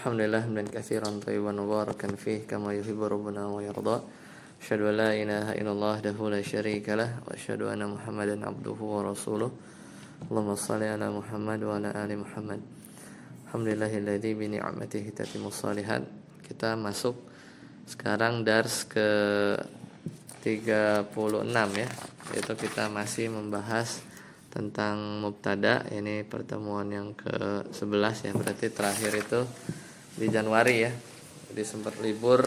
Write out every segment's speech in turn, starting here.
Alhamdulillah hamdan katsiran thayyiban mubarakan fih kama yuhibbu rabbuna wa yarda. Asyhadu an la ilaha illallah wahdahu la syarika lah wa asyhadu anna Muhammadan abduhu wa rasuluh. Allahumma shalli ala Muhammad wa ala ali Muhammad. Alhamdulillahilladzi bi ni'matihi tatimmus shalihat. Kita masuk sekarang dars ke 36 ya. Yaitu kita masih membahas tentang mubtada. Ini pertemuan yang ke-11 ya. Berarti terakhir itu di Januari ya. Jadi sempat libur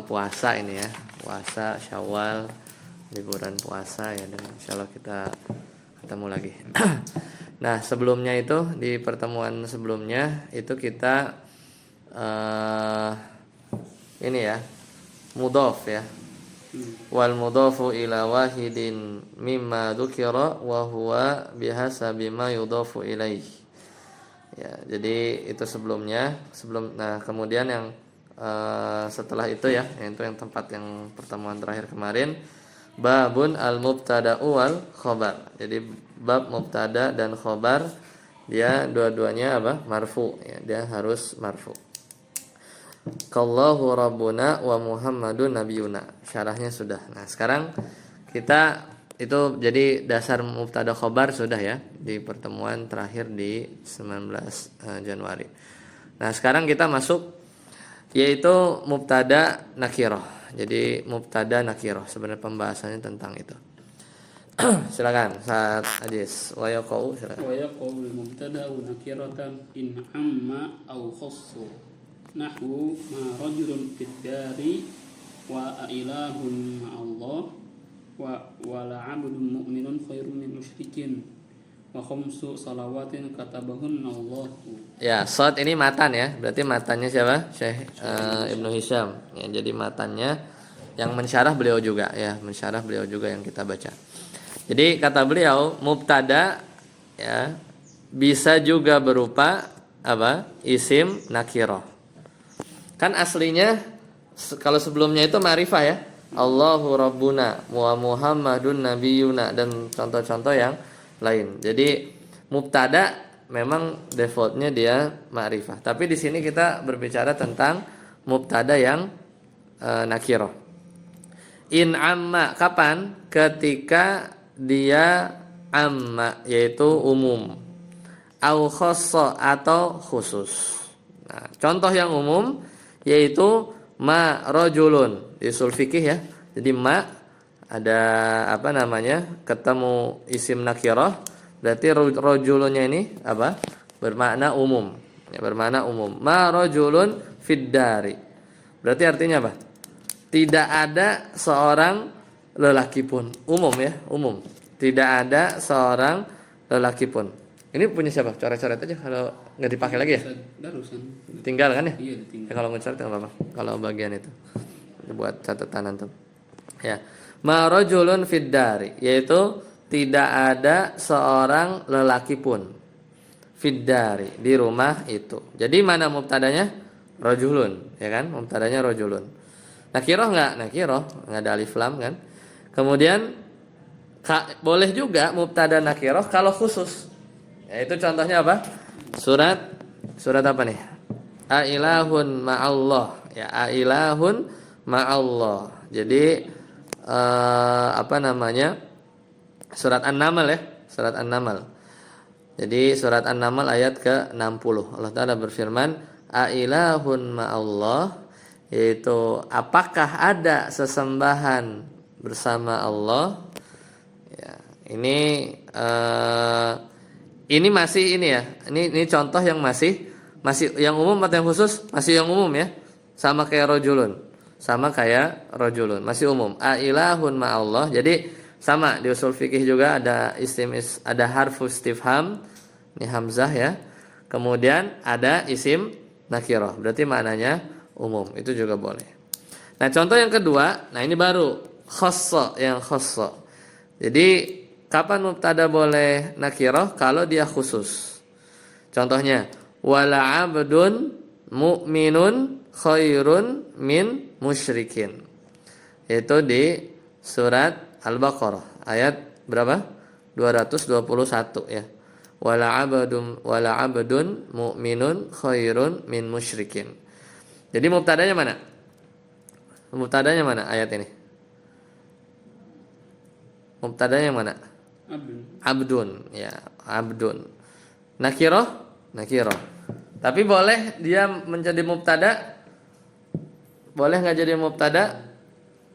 puasa ini ya. Puasa Syawal, liburan puasa ya, dan insyaallah kita ketemu lagi. Nah, sebelumnya itu di pertemuan sebelumnya itu kita ini ya, mudhaf ya. Wal mudhafu ila wahidin mimma dzukira wa huwa bihasabi ma yudhafu ilaih. Ya, jadi itu sebelumnya, nah kemudian yang setelah itu ya, yaitu yang tempat yang pertemuan terakhir kemarin, babun al mubtada'u wal khabar. Jadi bab mubtada dan khabar dia dua-duanya apa? Marfu ya, dia harus marfu. Kallahu rabbuna wa Muhammadun nabiyuna. Syarahnya sudah. Nah, sekarang kita itu jadi dasar mubtada khobar sudah ya di pertemuan terakhir di 19 Januari. Nah, sekarang kita masuk yaitu mubtada nakirah. Jadi mubtada nakirah sebenarnya pembahasannya tentang itu. Silakan Ustaz Ajis. Wa yaqau silakan. Wa yaqau mubtada nakiratan in amma aw khassa. Nahwu ma rajulun fid dari wa ilahun ma'allah wa la 'abdun mu'minun khairun min musyrikin wa khamsu salawatin katabahunna Allah. Ya, shad ini matan ya. Berarti matannya siapa? Syekh Ibnu Hisham. Ya, jadi matannya yang mensyarah beliau juga ya, mensyarah beliau juga yang kita baca. Jadi kata beliau mubtada ya bisa juga berupa apa? Isim nakirah. Kan aslinya kalau sebelumnya itu ma'rifah ya. Allahu Rabbuna wa Muhammadun nabiyuna dan contoh-contoh yang lain. Jadi mubtada memang defaultnya dia ma'rifah. Tapi di sini kita berbicara tentang mubtada yang nakirah. In amma kapan? Ketika dia amma yaitu umum. Au khassa atau khusus. Nah, contoh yang umum yaitu ma rajulun di usul fikih ya. Jadi ma ada apa namanya? Ketemu isim nakirah, berarti rajulunnya ini apa? Bermakna umum. Ya, bermakna umum. Ma rajulun fid dari. Berarti artinya apa? Tidak ada seorang lelaki pun. Umum ya, umum. Tidak ada seorang lelaki pun. Ini punya siapa? Coret-coret aja kalau nggak dipakai lagi ya. Tinggal kan ya? Iya, ditinggal. Ya, kalau ngecoret nggak apa-apa. Kalau bagian itu buat catatan antum. Ya, ma rajulun fid dari, yaitu tidak ada seorang lelaki pun fid dari, di rumah itu. Jadi mana mubtadanya? Rajulun, ya kan? Mubtadanya rajulun. Nakirah nggak ada alif lam kan? Kemudian boleh juga mubtada nakirah kalau khusus. Itu contohnya apa? Surat apa nih? Ailahun ma'allah. Ya, ailahun ma'allah. Jadi apa namanya? Surat An-Naml ya, surat An-Naml. Jadi surat An-Naml ayat ke-60. Allah Taala berfirman, ailahun ma'allah, yaitu apakah ada sesembahan bersama Allah? Ya, ini masih ini ya. Ini contoh yang masih yang umum atau yang khusus? Masih yang umum ya. Sama kayak rajulun. Masih umum. Ailahun ma'allah. Jadi sama di usul fikih juga ada ada harfu istifham. Ini hamzah ya. Kemudian ada isim nakirah. Berarti maknanya umum. Itu juga boleh. Nah, contoh yang kedua, nah ini baru khassa, yang khassa. Jadi kapan mubtada boleh nakirah? Kalau dia khusus. Contohnya, wala 'abdun mu'minun khairun min musyrikin. Itu di surat Al-Baqarah ayat berapa? 221 ya. wala abdun mu'minun khairun min musyrikin. Jadi mubtadanya mana? Mubtadanya mana ayat ini? Mubtadanya mana? Abdun, ya, abdun. Nakiroh, nakiroh. Tapi boleh dia menjadi mubtada? Boleh nggak jadi mubtada?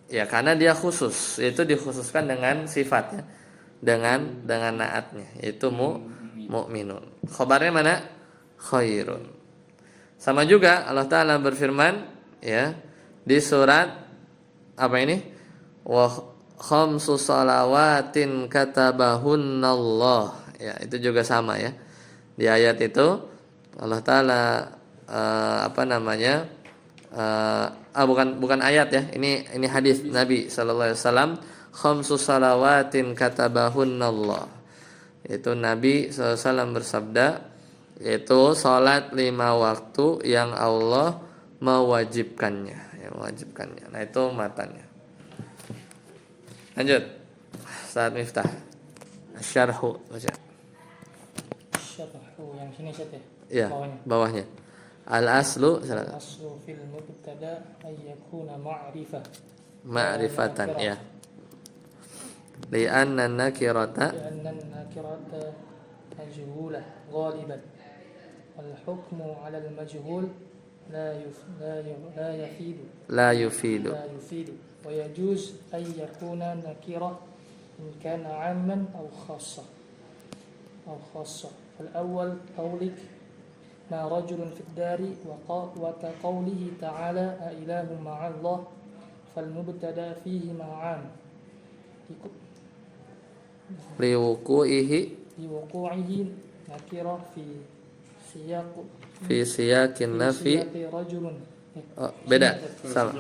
Ya, karena dia khusus, itu dikhususkan dengan sifatnya, dengan naatnya, yaitu mu'minun. Khobarnya mana? Khairun. Sama juga Allah Ta'ala berfirman, ya, di surat apa ini? Wa khamsu salawatin katabahunallah. Ya, itu juga sama ya. Di ayat itu Allah Ta'ala bukan ayat ya. Ini hadis Nabi sallallahu alaihi wasallam, khamsu salawatin katabahunallah. Itu Nabi sallallahu alaihi wasallam bersabda, yaitu salat 5 waktu yang Allah mewajibkannya, Nah, itu matanya. Lanjut. Saat Miftah. Syarhu baca. Syarhu yang sini Ustaz ya? Ya, bawahnya. Al-aslu fil mubtada ay yakuna ma'rifatan, ya. Li'anna nakirata majhulah ghaliban. Wal hukmu 'ala al-majhul la yufidu. Wa yajuz ay yakuna nakirah in kana 'amman aw khassa. Fal-awwal qawlik ma rajulun fid dari wa kaqawlihi ta'ala a ilahu ma'allah fal mubtada fihi ma'an liwuqu'ihi nakirah fi siyakin nafi. rajulun Beda sama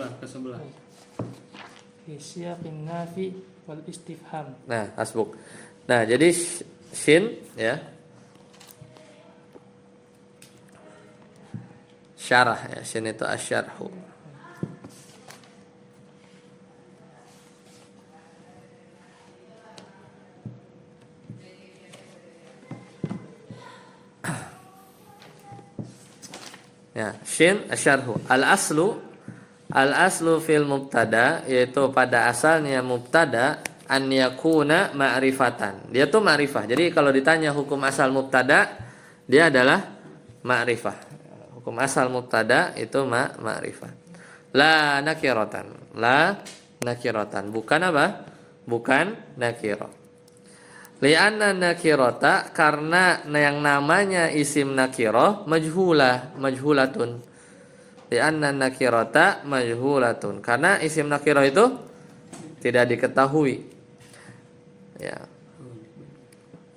fi siyaqin nafi wal istifham. Nah, hasbuk. Nah, jadi shin ya. Syarah ya, shin itu asyarhu. Ya, shin asyarhu. Al-aslu fil mubtada, yaitu pada asalnya mubtada an yakuna ma'rifatan. Dia tuh ma'rifah. Jadi kalau ditanya hukum asal mubtada, dia adalah ma'rifah. Hukum asal mubtada itu ma'rifah. La nakiratan. Bukan apa? Bukan nakirah. Li'anna nakirata, karena yang namanya isim nakirah majhulatun. Li'anna nakirata majhulatun. Karena isim nakirah itu tidak diketahui. Ya.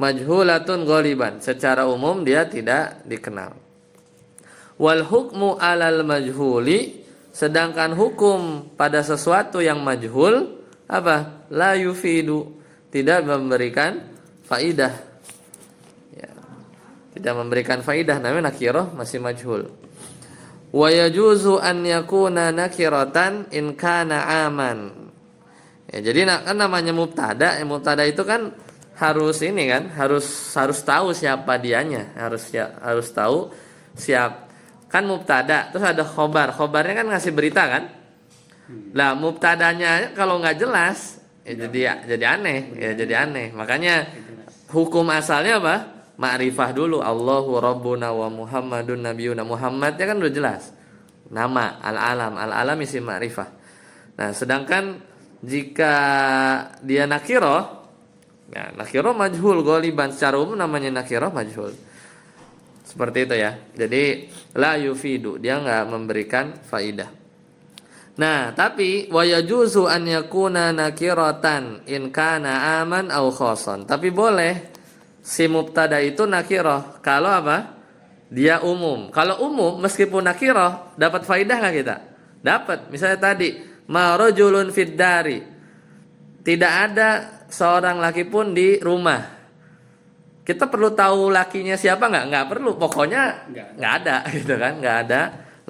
Majhulatun ghaliban, secara umum dia tidak dikenal. Wal hukmu 'alal majhuli, sedangkan hukum pada sesuatu yang majhul apa? La yufidu, tidak memberikan faidah. Ya. Tidak memberikan faidah, namanya nakirah masih majhul. Wa yajuzu an yakuna nakiratan in kana aman. Ya, jadi kan namanya mubtada, mubtada itu kan harus ini kan, harus tahu siapa dianya, harus tahu siapa. Kan mubtada, terus ada khobar. Khobarnya kan ngasih berita kan. Lah mubtadanya kalau nggak jelas, jadi aneh. Makanya hukum asalnya apa? Ma'rifah dulu. Allahu Rabbuna wa Muhammadun Nabiyuna. Muhammadnya kan udah jelas. Nama al-alam isim ma'rifah. Nah, sedangkan jika dia nakirah, ya, nakirah majhul ghaliban, secara umum namanya nakirah majhul. Seperti itu ya. Jadi la yufidu, dia enggak memberikan faidah. Nah, tapi wa yajuzu an yakuna nakiratan in kana aman aw khassan. Tapi boleh si mubtada itu nakirah kalau apa? Dia umum. Kalau umum meskipun nakirah dapat faidah enggak kita? Dapat. Misalnya tadi ma rajulun fid dari. Tidak ada seorang laki pun di rumah. Kita perlu tahu lakinya siapa nggak? Nggak perlu. Pokoknya nggak ada gitu kan? Nggak ada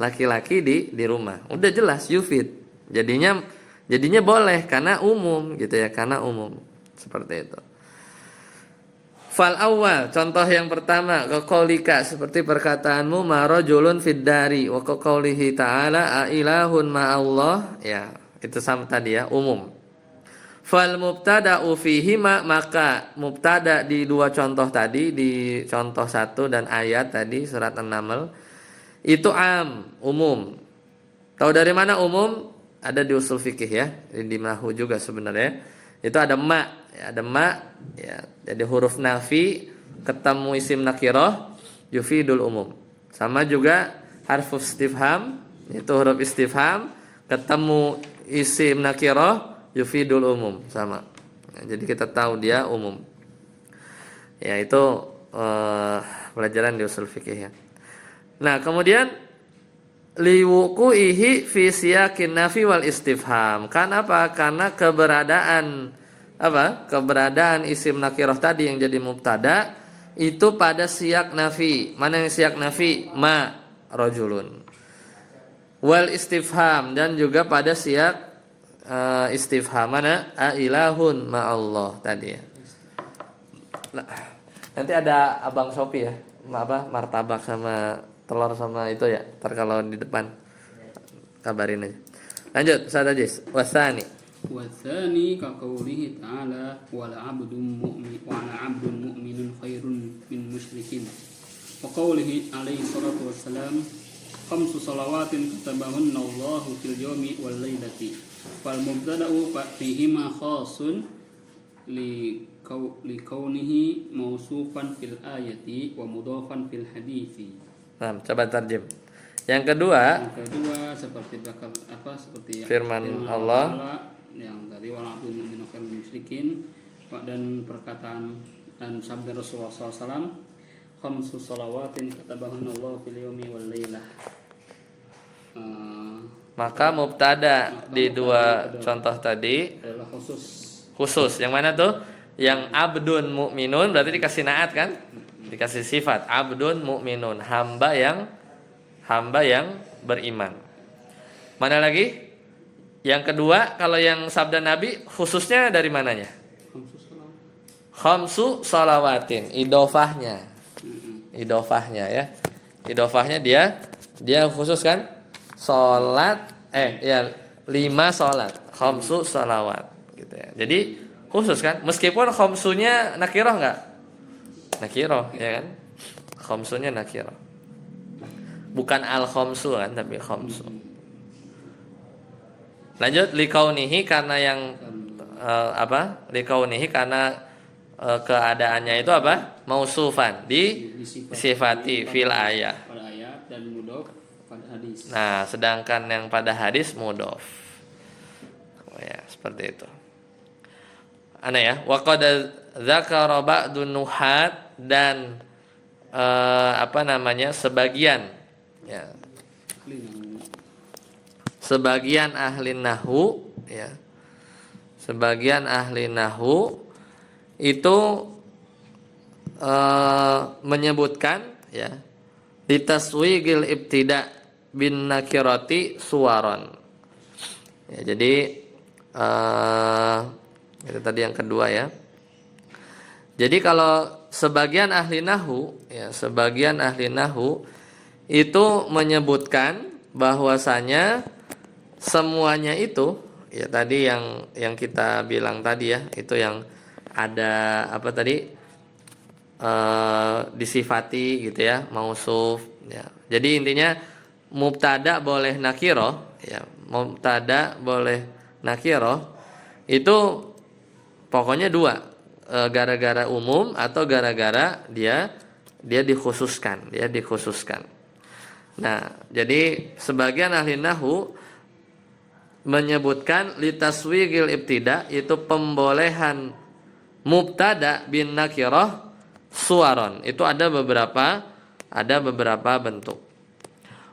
laki-laki di rumah. Udah jelas yufid. Jadinya boleh karena umum gitu ya, karena umum. Seperti itu. Fal awal, contoh yang pertama, qaulika seperti perkataanmu ma rajulun fid dari wa qaulihi ta'ala a ilahun ma'allah, ya, itu sama tadi ya, umum. Fal mubtada'u fihi maka mubtada di dua contoh tadi, di contoh 1 dan ayat tadi surat An-Naml itu umum. Tahu dari mana umum? Ada di usul fikih ya, di nahwu juga sebenarnya. Itu ada ya, ada ya. Jadi huruf nafi ketemu isim nakirah yufidul umum. Sama juga harfus istifham, itu huruf istifham ketemu isim nakirah yufidul umum, sama. Ya, jadi kita tahu dia umum. Ya, itu pelajaran di usul fikih ya. Nah, kemudian liwuqu'ihi fi siyaqin nafi wal istifham. Karena apa? Karena keberadaan Keberadaan isim nakirah tadi yang jadi mubtada itu pada siyak nafi. Mana yang siyak nafi? Ma rajulun. Wal istifham, dan juga pada siyak istifham. Mana? A ilahun ma Allah tadi ya. Nah, nanti ada Abang Sopi ya. Martabak sama telur sama itu ya. Ntar kalau di depan kabarin aja. Lanjut, Ustaz Ajis. Wasani. Wasani ka qaulihi ta'ala wala 'abdun mu'minun khairun min musyrikin. Wa qaulihi alaihi salatu wassalam khamsu salawatin katabahunna Allahu fil yawmi wal lailati. Fal mubtada'u fihima khasun li kaunihi mausufan fil ayati wa mudhafan fil hadithi. Nah, coba tarjem. Yang kedua seperti seperti firman Allah yang tadi wala abdul mu'minun khairun musyrikin, dan perkataan dan sabda Rasulullah SAW khamsu salawatin katabahunna Allah fil yawmi wal lailah. Maka mubtada di dua contoh tadi adalah khusus. Yang mana tuh? Yang abdun mu'minun berarti dikasih naat kan? Dikasih sifat abdun mu'minun, hamba yang beriman. Mana lagi? Yang kedua, kalau yang sabda Nabi khususnya dari mananya? Khamsu salawatin, idofahnya ya. Idofahnya dia khusus kan? Salat 5 salat, khamsu salawat gitu ya. Jadi khusus kan? Meskipun khamsunya nakirah enggak? Nakirah ya kan? Khamsunya nakirah. Bukan al-khamsu kan, tapi khamsu. Lanjut, likaunihi karena yang likaunihi karena keadaannya itu apa? Mausufan disifati fil ayat. Pada ayat dan mudhof pada hadis. Nah, sedangkan yang pada hadis mudhof. Oh ya, seperti itu. Aneh ya. Wa qad dzakara ba'dun nuhat, dan sebagian ya. Sebagian ahli nahwu ya. Sebagian ahli nahwu itu menyebutkan ya litaswigil ibtida bin nakirati suwaron. Ya, jadi itu tadi yang kedua ya. Jadi kalau sebagian ahli nahwu itu menyebutkan bahwasanya semuanya itu ya tadi yang kita bilang tadi ya, itu yang ada disifati gitu ya, mausuf ya. Jadi intinya mubtada boleh nakirah ya, mubtada boleh nakirah itu pokoknya dua, gara-gara umum atau gara-gara dia dikhususkan. Nah, jadi sebagian ahli nahwu menyebutkan litaswigil ibtida itu pembolehan mubtada bin nakirah suwaron. Itu ada beberapa bentuk.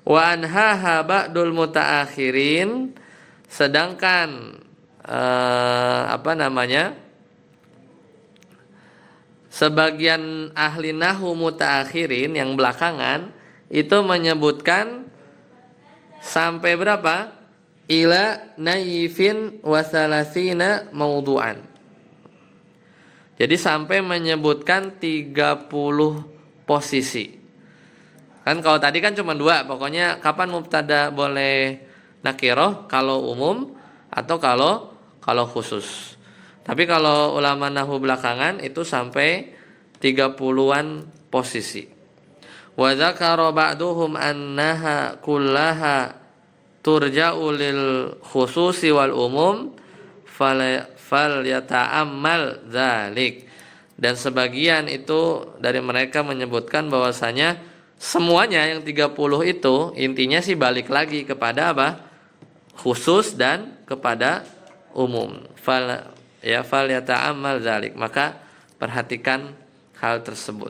Wa anhaha ba'dul mutaakhirin, sedangkan sebagian ahli nahwu mutaakhirin yang belakangan itu menyebutkan sampai berapa? Ila naifin wa salasina mawdu'an. Jadi sampai menyebutkan 30 posisi. Kan kalau tadi kan cuma 2, pokoknya kapan mubtada boleh nakiroh, kalau umum atau kalau khusus. Tapi kalau ulama nahwu belakangan itu sampai 30-an posisi. Wa dzakara ba'duhum annaha kullaha turja'u lil khususi wal umum fal yata'ammal dzalik. Dan sebagian itu dari mereka menyebutkan bahwasanya semuanya yang 30 itu intinya sih balik lagi kepada apa? Khusus dan kepada umum. Fal yata'ammal dzalik. Maka perhatikan hal tersebut.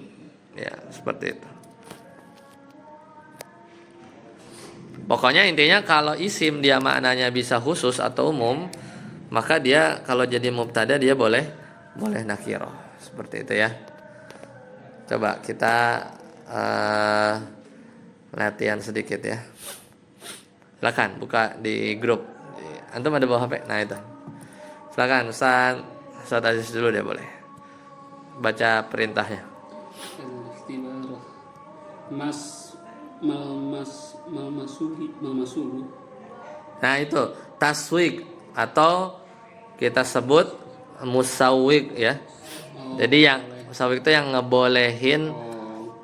Ya, seperti itu. Pokoknya intinya kalau isim dia maknanya bisa khusus atau umum, maka dia kalau jadi mubtada dia boleh nakirah. Seperti itu ya. Coba kita latihan sedikit ya. Silakan buka di grup. Antum ada bawa HP? Nah itu. Silakan Ustaz Aziz dulu dia boleh. Baca perintahnya. Istibarah. Malmasuhu. Nah itu taswik atau kita sebut musawwik ya. Jadi yang musawwik itu yang ngebolehin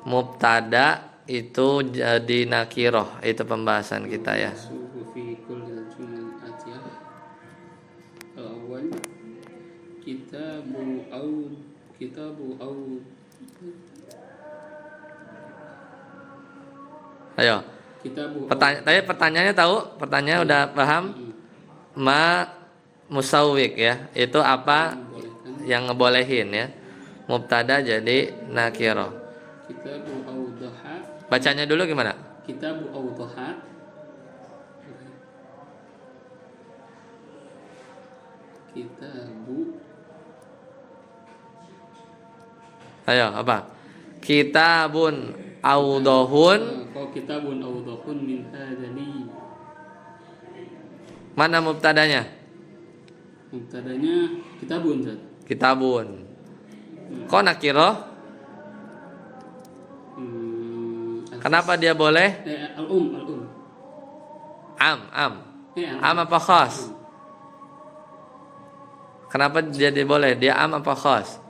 mubtada itu jadi nakiroh. Itu pembahasan kita ya. Ayo. Pertanyaannya tahu? Pertanyaannya udah paham? Ma musawwik ya. Itu apa yang ngebolehin ya? Mubtada jadi nakiroh. Kitabu awdaha. Bacanya dulu gimana? Kitabu awdaha. Kitabu. Ayo apa? Kitabun awdahun. Kalau kitabun awdahun min hadali. Mana mubtadanya? Mubtadanya kitabun. Kitabun. Kok nakiroh? Kenapa dia boleh? Al-um. Am. Am apa khas? Kenapa jadi boleh? Dia am apa khas?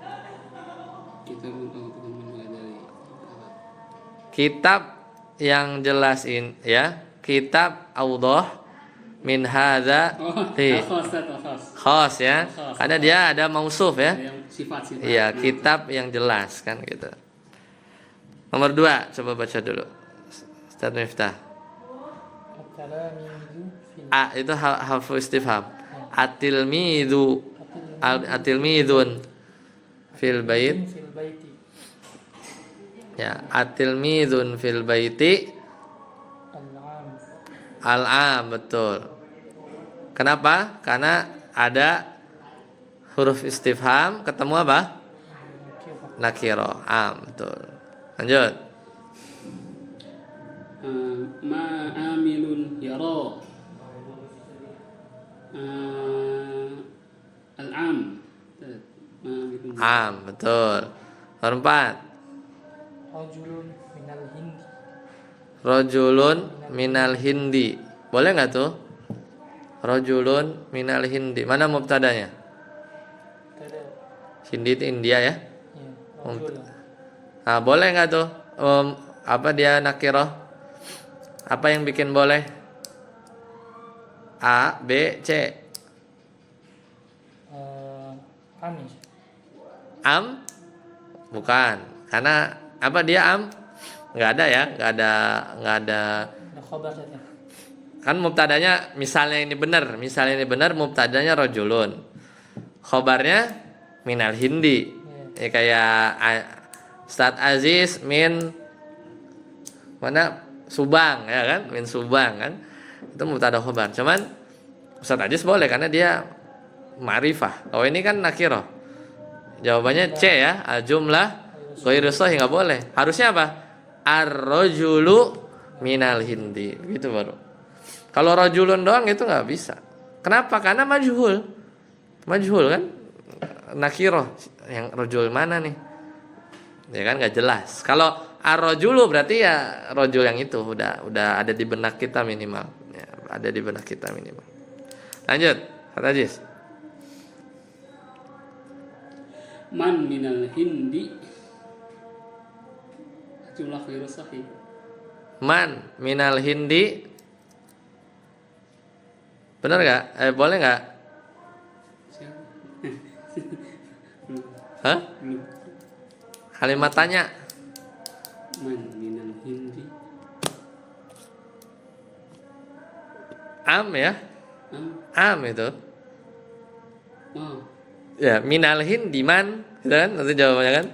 Kitab yang jelasin ya. Kitab awdah min hadza khas ya. Karena dia ada mausuf ya. Sifat-sifat. Iya, kitab yang jelas kan gitu. Nomor 2, coba baca dulu. Ustaz Miftah. Itu harfu istifham. Atilmidhu atilmidhun fil bait. Ya, atilmidhun fil baiti. Al-am, betul. Kenapa? Karena ada huruf istifham ketemu apa? Nakiro. Betul. Lanjut. Ma'amilun yara. Al-am. Betul. Nomor 4. Rajulun minal hindi. Boleh nggak tuh? Rajulun minal hindi. Mana mubtadanya? Hindi itu India ya? Nah, boleh nggak tuh? Apa dia nakiroh? Apa yang bikin boleh? A, B, C. Am? Bukan. Karena apa dia am? Nggak ada ya? Nggak ada. Kan mubtadanya misalnya ini benar mubtadanya rajulun. Khobarnya minal hindi. Ya kayak Ustaz Aziz min mana Subang ya kan? Min Subang kan? Itu mubtada khobar. Cuman Ustaz Aziz boleh karena dia ma'rifah. Kalau ini kan nakirah. Jawabannya C ya, al-jumlah ghairu shahih enggak boleh. Harusnya apa? Ar-rajulu minal hindi. Begitu baru. Kalau rajulun doang itu enggak bisa. Kenapa? Karena majhul. Majhul kan? Nakirah yang rojul mana nih? Ya kan nggak jelas. Kalau ar-rajulu berarti ya rojul yang itu udah ada di benak kita minimal. Ya, ada di benak kita minimal. Lanjut, kata Jis. Man minal hindi jumlah ghairu sahih. Man minal hindi. Benar nggak? Boleh nggak? Siapa? Hah? Belum. Kalimat tanya. Man minal hindi. Am ya? Am itu. Oh. Ya, minal hindi man, gitu kan? Nanti jawabannya kan?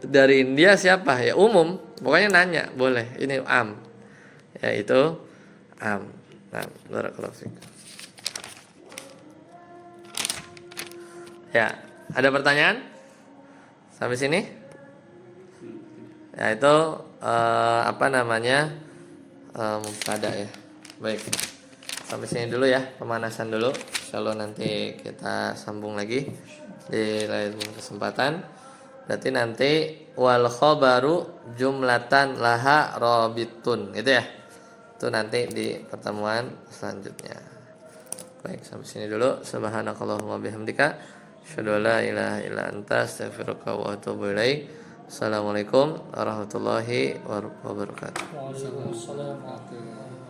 Dari India siapa? Ya umum. Pokoknya nanya, boleh. Ini am. Ya itu am. Nah, barakallahu fiik. Ya, ada pertanyaan? Sampai sini? Ya itu apa namanya? Mubtada ya. Baik. Sampai sini dulu ya, pemanasan dulu. Insyaallah nanti kita sambung lagi di lain kesempatan. Berarti nanti wal khabaru jumlatan laha rabitun, gitu ya. Itu nanti di pertemuan selanjutnya. Baik, sampai sini dulu. Subhanakallahumma bihamdika asyhadu an la ilaha illa anta astaghfiruka wa atubu ilaik. Assalamualaikum warahmatullahi wabarakatuh. Waalaikumsalam warahmatullahi wabarakatuh.